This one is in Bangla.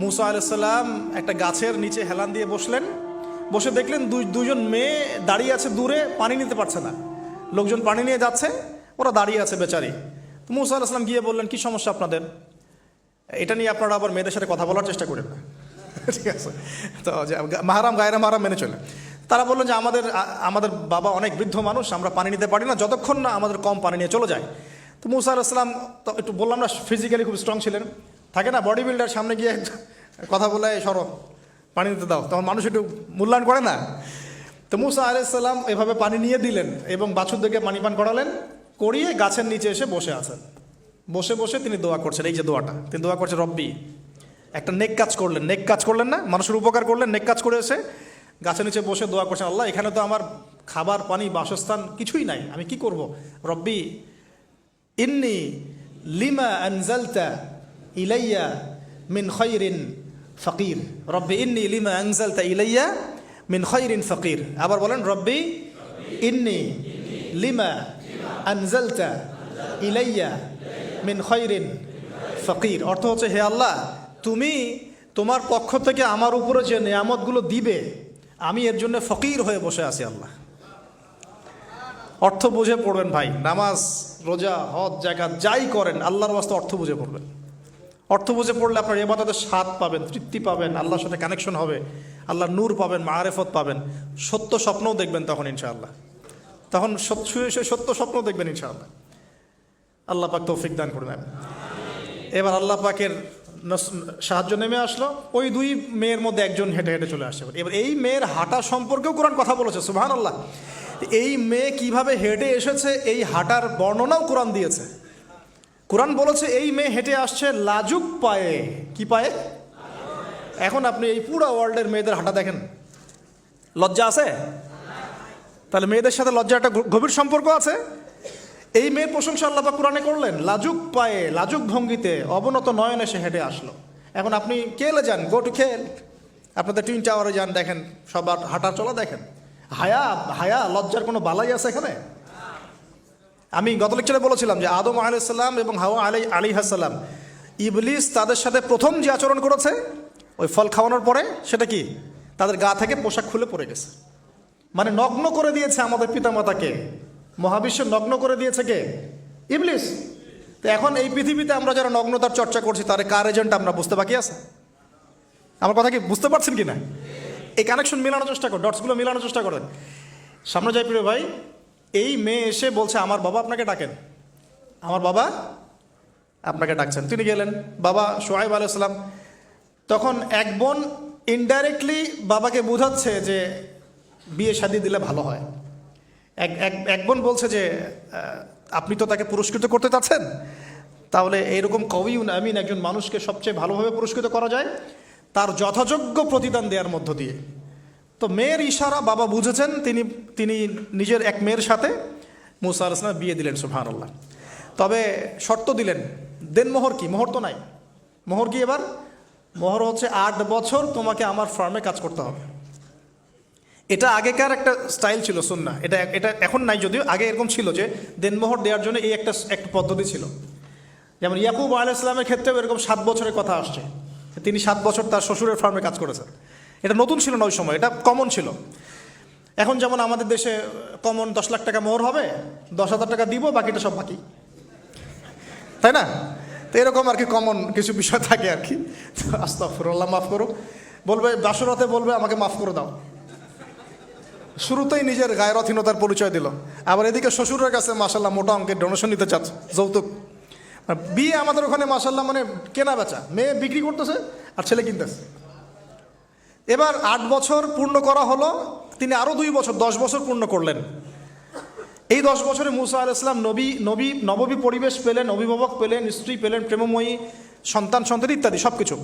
মুসা আলাইহিস সালাম একটা গাছের নিচে হেলান দিয়ে বসলেন, বসে দেখলেন দুজন মেয়ে দাঁড়িয়ে আছে দূরে, পানি নিতে পারছে না। লোকজন পানি নিয়ে যাচ্ছে, ওরা দাঁড়িয়ে আছে বেচারি। তো মুসা আলাইহিস সালাম গিয়ে বললেন, কি সমস্যা আপনাদের? এটা নিয়ে আপনারা আবার মেয়েদের সাথে কথা বলার চেষ্টা করেন না, ঠিক আছে? তো মাহারাম গায়রা মাহারাম মেনে চলে। তারা বললেন যে আমাদের বাবা অনেক বৃদ্ধ মানুষ, আমরা পানি নিতে পারি না যতক্ষণ না আমাদের কম পানি নিয়ে চলে যায়। তো মুসা আলাইহিস সালাম তো একটু বললাম না, ফিজিক্যালি খুব স্ট্রং ছিলেন, থাকে না বডি বিল্ডার, সামনে গিয়ে কথা বলে সরো পানি দিতে দাও, তখন মানুষ একটু মূল্যায়ন করে না। তো মুসা আলাইহিস সালাম এভাবে পানি নিয়ে দিলেন এবং বাছুরদেরকে পানি পান করালেন, করিয়ে গাছের নিচে এসে বসে আছেন। বসে বসে তিনি দোয়া করছেন, এই যে দোয়াটা তিনি দোয়া করছেন, রব্বি, একটা নেক কাজ করলেন, নেক কাজ করলেন না, মানুষের উপকার করলেন, নেক কাজ করে এসে গাছের নিচে বসে দোয়া করছেন, আল্লাহ এখানে তো আমার খাবার পানি বাসস্থান কিছুই নাই, আমি কি করব? রব্বি ইন্নি লিমা আনজালতা ইলাইয়া মিন খায়রিন ফকির, রব্বি ইন্নি লিমা আনজালতা ইলাইয়া মিন খায়রিন ফকির। আবার বলেন, রব্বি ইন্নি লিমা আনজালতা ইলাইয়া মিন খায়রিন ফকির। অর্থ হচ্ছে, হে আল্লাহ, তুমি তোমার পক্ষ থেকে আমার উপরে যে নিয়ামতগুলো দিবে, আমি এর জন্য ফকির হয়ে বসে আছি। আল্লাহ অর্থ বুঝে পড়বেন ভাই, নামাজ রোজা হজ জাকাত যাই করেন আল্লাহর ওয়াস্তে অর্থ বুঝে পড়বেন। অর্থ বুঝে পড়লে আপনার ইবাদতের স্বাদ পাবেন, তৃপ্তি পাবেন, আল্লাহর সাথে কানেকশন হবে, আল্লাহর নূর পাবেন, মাআরিফত পাবেন, সত্য স্বপ্নও দেখবেন তখন ইনশাআল্লাহ। তখন সত্য স্বপ্ন দেখবেন ইনশাআল্লাহ। আল্লাহ পাক তৌফিক দান করবেন। এবার আল্লাহ পাকের সাহায্য নেমে আসলো, ওই দুই মেয়ের মধ্যে একজন হেঁটে হেঁটে চলে আসছে। এবার এই মেয়ের হাঁটা সম্পর্কেও কোরআন কথা বলেছে, সুবহানাল্লাহ। এই মেয়ে কিভাবে হেঁটে এসেছে এই হাঁটার বর্ণনাও কোরআন দিয়েছে। কোরআন বলেছে এই মেয়ে হেঁটে আসছে লাজুক পায়ে। কি পায়ে? এখন আপনি এই পুরো ওয়ার্ল্ডের মেয়েদের হাঁটা দেখেন, লজ্জা আছে? তাহলে মেয়েদের সাথে লজ্জা একটা গভীর সম্পর্ক আছে। এই মেয়ের প্রশংসা আল্লাহ পাক কোরআনে করলেন, লাজুক পায়ে লাজুক ভঙ্গিতে অবনত নয়নে সে হেঁটে আসলো। এখন আপনি কেলে যান, গো টু খেল, আপনাদের টুইন টাওয়ারে যান, দেখেন সবার হাঁটা চলা দেখেন। হায়া লজ্জার কোনো বালাই আছে এখানে? আমি গত লেকচারে বলেছিলাম যে আদম আলাইহিস সালাম এবং হাওয়া আলাইহিস সালাম, ইবলিস তাদের সাথে প্রথম যে আচরণ করেছে ওই ফল খাওয়ানোর পরে, সেটা কি? তাদের গা থেকে পোশাক খুলে পড়ে গেছে, মানে নগ্ন করে দিয়েছে আমাদের পিতামাতাকে। মহাবিশ্ব নগ্ন করে দিয়েছে কে? ইবলিস। তো এখন এই পৃথিবীতে আমরা যারা নগ্নতার চর্চা করছি, তার কার এজেন্ট আমরা বুঝতে বাকি আছে? আমার কথা কি বুঝতে পারছেন কি না? এই কানেকশন মেলানোর চেষ্টা করেন, ডটসগুলো মেলানোর চেষ্টা করেন। সামনে যাই প্রিয় ভাই, এই মেয়ে এসে বলছে, আমার বাবা আপনাকে ডাকেন, আমার বাবা আপনাকে ডাকছেন। তিনি গেলেন, বাবা শুআয়ব আলাইহিস সালাম। তখন এক বোন ইনডাইরেক্টলি বাবাকে বোঝাচ্ছে যে বিয়ে শাদী দিলে ভালো হয়। এক বোন বলছে যে আপনি তো তাকে পুরস্কৃত করতে চাচ্ছেন, তাহলে এইরকম কওয়িউন আমিন একজন মানুষকে সবচেয়ে ভালোভাবে পুরস্কৃত করা যায় তার যথাযোগ্য প্রতিদান দেওয়ার মধ্য দিয়ে। তো মেয়ের ইশারা বাবা বুঝেছেন, তিনি নিজের এক মেয়ের সাথে মুসা আলাইহিস সালাম বিয়ে দিলেন, সুবহানাল্লাহ। তবে শর্ত দিলেন, দেনমোহর কি? মোহর তো নাই। মোহর কি? এবার মোহর হচ্ছে 8 বছর তোমাকে আমার ফার্মে কাজ করতে হবে। এটা আগেকার একটা স্টাইল ছিল, সুন্নাহ। এটা এখন নাই, যদিও আগে এরকম ছিল যে দেনমোহর দেওয়ার জন্য এই একটা পদ্ধতি ছিল। যেমন ইয়াকুব আলাইহিস সালামের ক্ষেত্রেও এরকম 7 বছরের কথা আসছে, তিনি 7 বছর তার শ্বশুরের ফার্মে কাজ করেছেন। এটা নতুন ছিল না ওই সময়, এটা কমন ছিল। এখন যেমন আমাদের দেশে কমন 10 লাখ টাকা মোহর হবে, 10,000 টাকা দিব, বাকিটা সব বাকি, তাই না? তো এরকম আর কি কমন কিছু বিষয় থাকে আর কি। আস্তাগফিরুল্লাহ, মাফ করো, বলবে বাসরাতে, বলবে আমাকে মাফ করে দাও। শুরুতেই নিজের গায়রথহীনতার পরিচয় দিল, আবার এদিকে শ্বশুরের কাছে মাশাল্লাহ মোটা অঙ্কের ডোনেশন নিতে চাচ্ছে, যৌতুক। বিয়ে আমাদের ওখানে মাশাল্লাহ মানে কেনা বেচা, মেয়ে বিক্রি করতেছে আর ছেলে কিনতেছে। এবার 8 বছর পূর্ণ করা হলো, তিনি আরও 2 বছর 10 বছর পূর্ণ করলেন। এই 10 বছরে মুসা আলাইহিস সালাম নববী পরিবেশ পেলেন, অভিভাবক পেলেন, স্ত্রী পেলেন, প্রেমময়ী সন্তান ইত্যাদি সব কিছু।